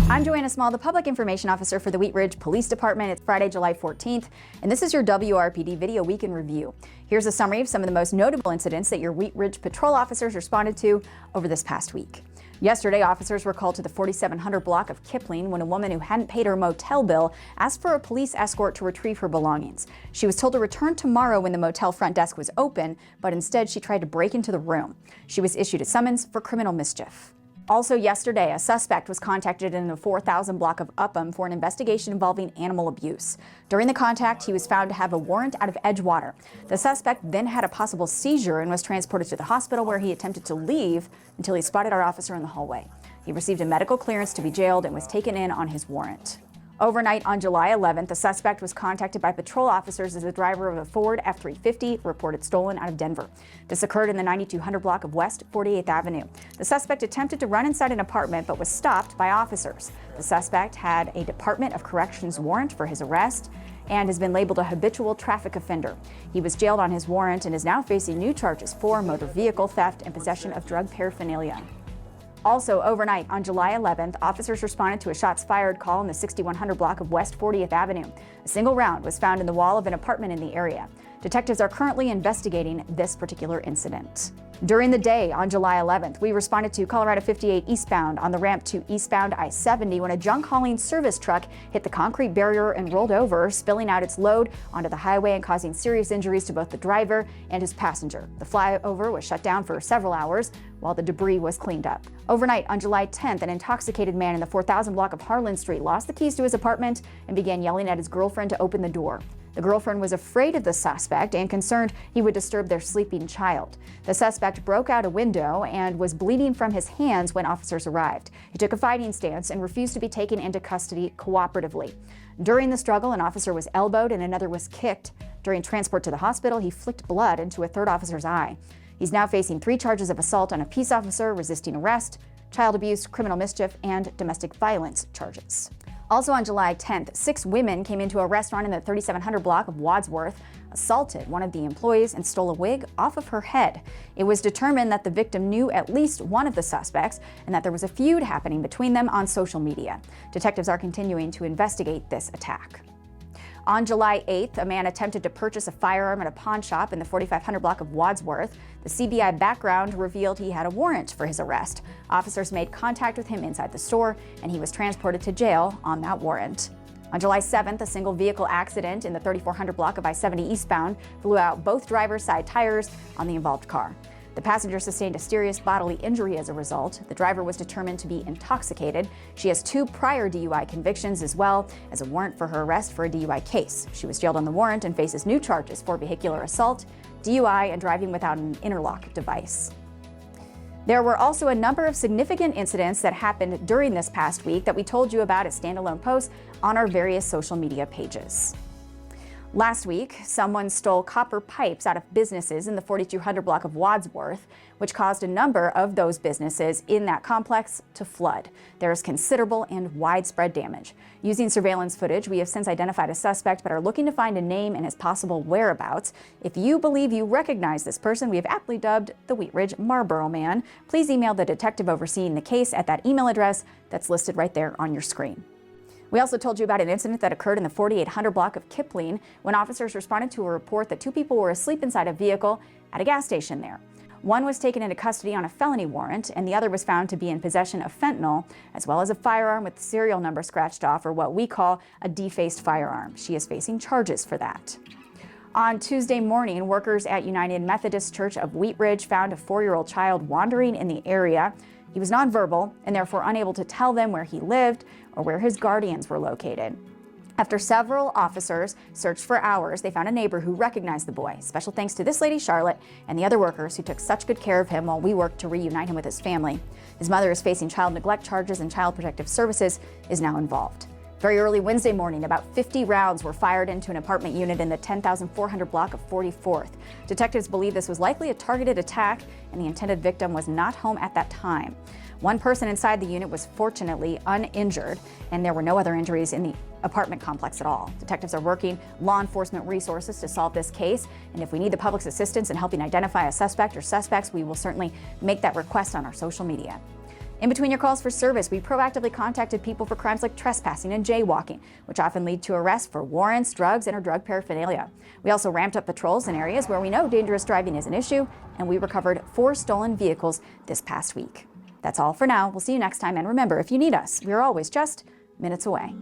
I'm Joanna Small, the Public Information Officer for the Wheat Ridge Police Department. It's Friday, July 14th, and this is your WRPD Video Week in Review. Here's a summary of some of the most notable incidents that your Wheat Ridge patrol officers responded to over this past week. Yesterday, officers were called to the 4700 block of Kipling when a woman who hadn't paid her motel bill asked for a police escort to retrieve her belongings. She was told to return tomorrow when the motel front desk was open, but instead she tried to break into the room. She was issued a summons for criminal mischief. Also yesterday, a suspect was contacted in the 4000 block of Upham for an investigation involving animal abuse. During the contact, he was found to have a warrant out of Edgewater. The suspect then had a possible seizure and was transported to the hospital, where he attempted to leave until he spotted our officer in the hallway. He received a medical clearance to be jailed and was taken in on his warrant. Overnight on July 11th, the suspect was contacted by patrol officers as the driver of a Ford F-350 reported stolen out of Denver. This occurred in the 9200 block of West 48th Avenue. The suspect attempted to run inside an apartment but was stopped by officers. The suspect had a Department of Corrections warrant for his arrest and has been labeled a habitual traffic offender. He was jailed on his warrant and is now facing new charges for motor vehicle theft and possession of drug paraphernalia. Also overnight on July 11th, officers responded to a shots fired call in the 6100 block of West 40th Avenue. A single round was found in the wall of an apartment in the area. Detectives are currently investigating this particular incident. During the day on July 11th, we responded to Colorado 58 eastbound on the ramp to eastbound I-70 when a junk hauling service truck hit the concrete barrier and rolled over, spilling out its load onto the highway and causing serious injuries to both the driver and his passenger. The flyover was shut down for several hours while the debris was cleaned up. Overnight on July 10th, an intoxicated man in the 4000 block of Harlan Street lost the keys to his apartment and began yelling at his girlfriend to open the door. The girlfriend was afraid of the suspect and concerned he would disturb their sleeping child. The suspect broke out a window and was bleeding from his hands when officers arrived. He took a fighting stance and refused to be taken into custody cooperatively. During the struggle, an officer was elbowed and another was kicked. During transport to the hospital, he flicked blood into a third officer's eye. He's now facing 3 charges of assault on a peace officer, resisting arrest, child abuse, criminal mischief, and domestic violence charges. Also on July 10th, 6 women came into a restaurant in the 3700 block of Wadsworth, assaulted one of the employees, and stole a wig off of her head. It was determined that the victim knew at least one of the suspects and that there was a feud happening between them on social media. Detectives are continuing to investigate this attack. On July 8th, a man attempted to purchase a firearm at a pawn shop in the 4500 block of Wadsworth. The CBI background revealed he had a warrant for his arrest. Officers made contact with him inside the store, and he was transported to jail on that warrant. On July 7th, a single vehicle accident in the 3400 block of I-70 eastbound blew out both driver's side tires on the involved car. The passenger sustained a serious bodily injury as a result. The driver was determined to be intoxicated. She has 2 prior DUI convictions as well as a warrant for her arrest for a DUI case. She was jailed on the warrant and faces new charges for vehicular assault, DUI, and driving without an interlock device. There were also a number of significant incidents that happened during this past week that we told you about as standalone posts on our various social media pages. Last week, someone stole copper pipes out of businesses in the 4200 block of Wadsworth, which caused a number of those businesses in that complex to flood. There is considerable and widespread damage. Using surveillance footage, we have since identified a suspect but are looking to find a name and his possible whereabouts. If you believe you recognize this person, we have aptly dubbed the Wheat Ridge Marlboro Man. Please email the detective overseeing the case at that email address that's listed right there on your screen. We also told you about an incident that occurred in the 4800 block of Kipling when officers responded to a report that 2 people were asleep inside a vehicle at a gas station there. One was taken into custody on a felony warrant, and the other was found to be in possession of fentanyl, as well as a firearm with the serial number scratched off, or what we call a defaced firearm. She is facing charges for that. On Tuesday morning, workers at United Methodist Church of Wheat Ridge found a 4-year-old child wandering in the area. He was nonverbal and therefore unable to tell them where he lived or where his guardians were located. After several officers searched for hours, they found a neighbor who recognized the boy. Special thanks to this lady, Charlotte, and the other workers who took such good care of him while we worked to reunite him with his family. His mother is facing child neglect charges, and Child Protective Services is now involved. Very early Wednesday morning, about 50 rounds were fired into an apartment unit in the 10,400 block of 44th. Detectives believe this was likely a targeted attack, and the intended victim was not home at that time. One person inside the unit was fortunately uninjured, and there were no other injuries in the apartment complex at all. Detectives are working law enforcement resources to solve this case, and if we need the public's assistance in helping identify a suspect or suspects, we will certainly make that request on our social media. In between your calls for service, we proactively contacted people for crimes like trespassing and jaywalking, which often lead to arrests for warrants, drugs, and/or drug paraphernalia. We also ramped up patrols in areas where we know dangerous driving is an issue, and we recovered 4 stolen vehicles this past week. That's all for now. We'll see you next time, and remember, if you need us, we're always just minutes away.